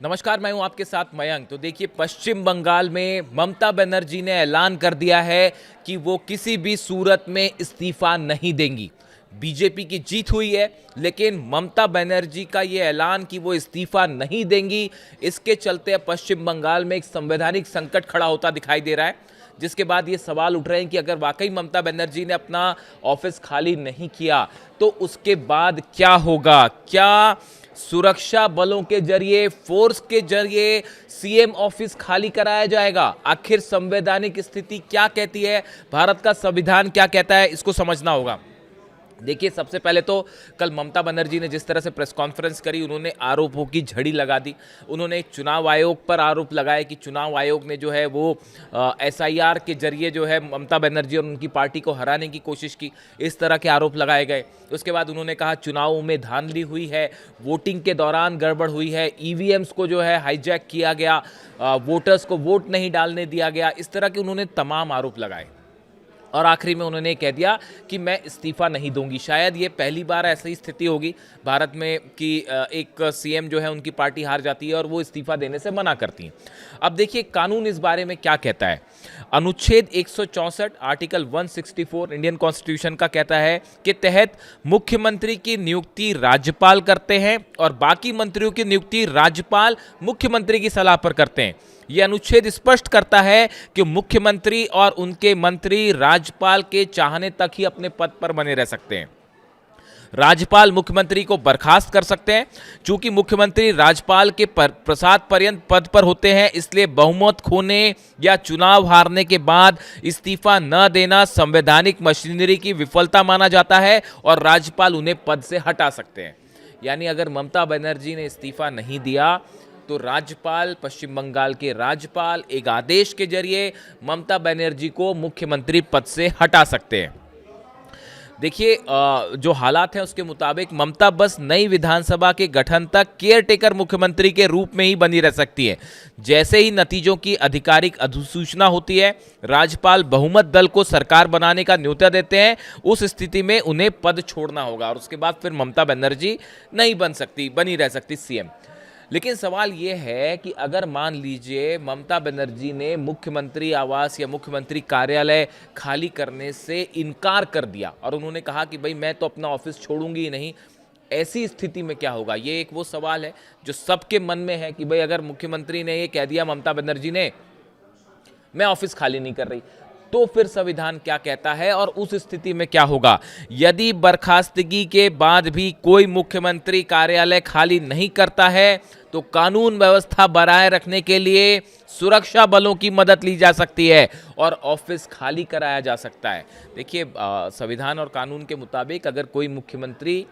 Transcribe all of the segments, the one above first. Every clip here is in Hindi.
नमस्कार, मैं हूं आपके साथ मयंक। तो देखिए, पश्चिम बंगाल में ममता बनर्जी ने ऐलान कर दिया है कि वो किसी भी सूरत में इस्तीफा नहीं देंगी। बीजेपी की जीत हुई है, लेकिन ममता बनर्जी का ये ऐलान कि वो इस्तीफा नहीं देंगी, इसके चलते पश्चिम बंगाल में एक संवैधानिक संकट खड़ा होता दिखाई दे रहा है। जिसके बाद ये सवाल उठ रहे हैं कि अगर वाकई ममता बनर्जी ने अपना ऑफिस खाली नहीं किया तो उसके बाद क्या होगा। क्या सुरक्षा बलों के जरिए, फोर्स के जरिए सीएम ऑफिस खाली कराया जाएगा? आखिर संवैधानिक स्थिति क्या कहती है, भारत का संविधान क्या कहता है, इसको समझना होगा। देखिए, सबसे पहले तो कल ममता बनर्जी ने जिस तरह से प्रेस कॉन्फ्रेंस करी, उन्होंने आरोपों की झड़ी लगा दी। उन्होंने चुनाव आयोग पर आरोप लगाया कि चुनाव आयोग ने जो है वो एसआईआर के जरिए जो है ममता बनर्जी और उनकी पार्टी को हराने की कोशिश की। इस तरह के आरोप लगाए गए। उसके बाद उन्होंने कहा चुनावों में धांधली हुई है, वोटिंग के दौरान गड़बड़ हुई है, ईवीएम्स को जो है हाईजैक किया गया, वोटर्स को वोट नहीं डालने दिया गया। इस तरह के उन्होंने तमाम आरोप लगाए और आखिरी में उन्होंने कह दिया कि मैं इस्तीफा नहीं दूंगी। शायद ये पहली बार ऐसी स्थिति होगी भारत में कि एक सीएम जो है उनकी पार्टी हार जाती है और वो इस्तीफा देने से मना करती हैं। अब देखिए, कानून इस बारे में क्या कहता है। अनुच्छेद 164 आर्टिकल 164 इंडियन कॉन्स्टिट्यूशन का कहता है कि तहत मुख्यमंत्री की नियुक्ति राज्यपाल करते हैं और बाकी मंत्रियों की नियुक्ति राज्यपाल मुख्यमंत्री की सलाह पर करते हैं। यह अनुच्छेद स्पष्ट करता है कि मुख्यमंत्री और उनके मंत्री राज्यपाल के चाहने तक ही अपने पद पर बने रह सकते हैं। राज्यपाल मुख्यमंत्री को बर्खास्त कर सकते हैं। चूंकि मुख्यमंत्री राज्यपाल के प्रसाद पर्यंत पद पर होते हैं, इसलिए बहुमत खोने या चुनाव हारने के बाद इस्तीफा न देना संवैधानिक मशीनरी की विफलता माना जाता है और राज्यपाल उन्हें पद से हटा सकते हैं। यानी अगर ममता बनर्जी ने इस्तीफा नहीं दिया तो राज्यपाल, पश्चिम बंगाल के राज्यपाल एक आदेश के जरिए ममता बनर्जी को मुख्यमंत्री पद से हटा सकते हैं। देखिए, जो हालात हैं उसके मुताबिक ममता बस नई विधानसभा के गठन तक केयरटेकर मुख्यमंत्री के रूप में ही बनी रह सकती है। जैसे ही नतीजों की आधिकारिक अधिसूचना होती है, राज्यपाल बहुमत दल को सरकार बनाने का न्योता देते हैं। उस स्थिति में उन्हें पद छोड़ना होगा और उसके बाद फिर ममता बनर्जी नहीं बनी रह सकती सीएम। लेकिन सवाल ये है कि अगर मान लीजिए ममता बनर्जी ने मुख्यमंत्री आवास या मुख्यमंत्री कार्यालय खाली करने से इनकार कर दिया और उन्होंने कहा कि भाई मैं तो अपना ऑफिस छोड़ूंगी ही नहीं, ऐसी स्थिति में क्या होगा? ये एक वो सवाल है जो सबके मन में है कि भाई अगर मुख्यमंत्री ने ये कह दिया, ममता बनर्जी ने, मैं ऑफिस खाली नहीं कर रही, तो फिर संविधान क्या कहता है और उस स्थिति में क्या होगा? यदि बर्खास्तगी के बाद भी कोई मुख्यमंत्री कार्यालय खाली नहीं करता है तो कानून व्यवस्था बनाए रखने के लिए सुरक्षा बलों की मदद ली जा सकती है और ऑफिस खाली कराया जा सकता है। देखिए, संविधान और कानून के मुताबिक अगर कोई मुख्यमंत्री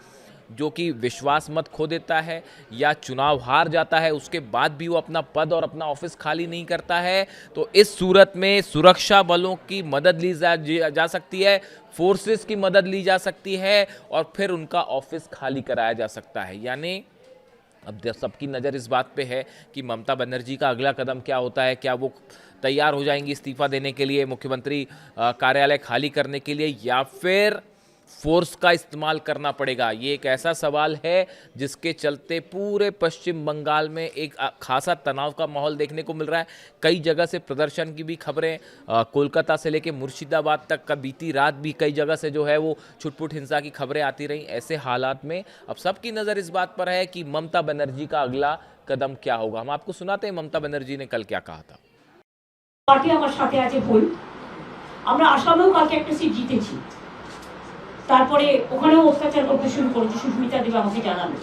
जो कि विश्वास मत खो देता है या चुनाव हार जाता है, उसके बाद भी वो अपना पद और अपना ऑफिस खाली नहीं करता है, तो इस सूरत में सुरक्षा बलों की मदद ली जा सकती है, फोर्सेस की मदद ली जा सकती है और फिर उनका ऑफिस खाली कराया जा सकता है। यानी अब सबकी नज़र इस बात पे है कि ममता बनर्जी का अगला कदम क्या होता है। क्या वो तैयार हो जाएंगी इस्तीफा देने के लिए, मुख्यमंत्री कार्यालय खाली करने के लिए, या फिर फोर्स का इस्तेमाल करना पड़ेगा? ये एक ऐसा सवाल है जिसके चलते पूरे पश्चिम बंगाल में एक खासा तनाव का माहौल देखने को मिल रहा है। कई जगह से प्रदर्शन की भी खबरें, कोलकाता से लेकर मुर्शिदाबाद तक का बीती रात भी कई जगह से जो है वो छुटपुट हिंसा की खबरें आती रहीं। ऐसे हालात में अब सबकी नज़र इस बात पर है कि ममता बनर्जी का अगला कदम क्या होगा। हम आपको सुनाते हैं ममता बनर्जी ने कल क्या कहा था। पार्टी আমার সাথে আছে ভুল, আমরা আসামেও কালকে একটা সিট জিতেছি, তারপরে ওখানেও অত্যাচার করতে শুরু করেছে, সুস্মিতা দেব আমাকে জানালো।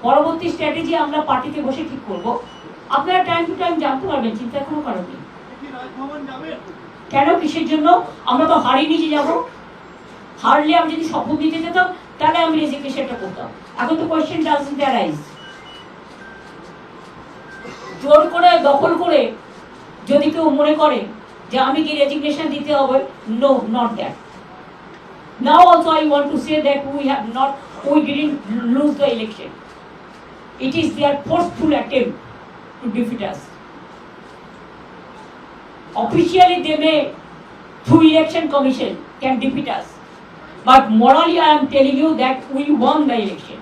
পরবর্তী স্ট্র্যাটেজি আমরা পার্টিতে বসে ঠিক করব। আপনারা টাইম টু টাইম জানতে পারবেন, চিন্তা কোনো কারণ নেই। কেন, কিসের জন্য? আমরা তো হারিয়ে নিয়ে যাব। হারলে আমি যদি শপথ দিতে যেতাম তাহলে আমি রেজিগনেশনটা করতাম। এখন তো কোয়েশ্চেন ডাজন্ট অ্যারাইজ। জোর করে দখল করে যদি কেউ মনে করে যে আমি কি রেজিগনেশন দিতে হবে, no, not that. Now also I want to say that we didn't lose the election. It is their forceful attempt to defeat us. Officially they may, through election commission, can defeat us. But morally I am telling you that we won the election.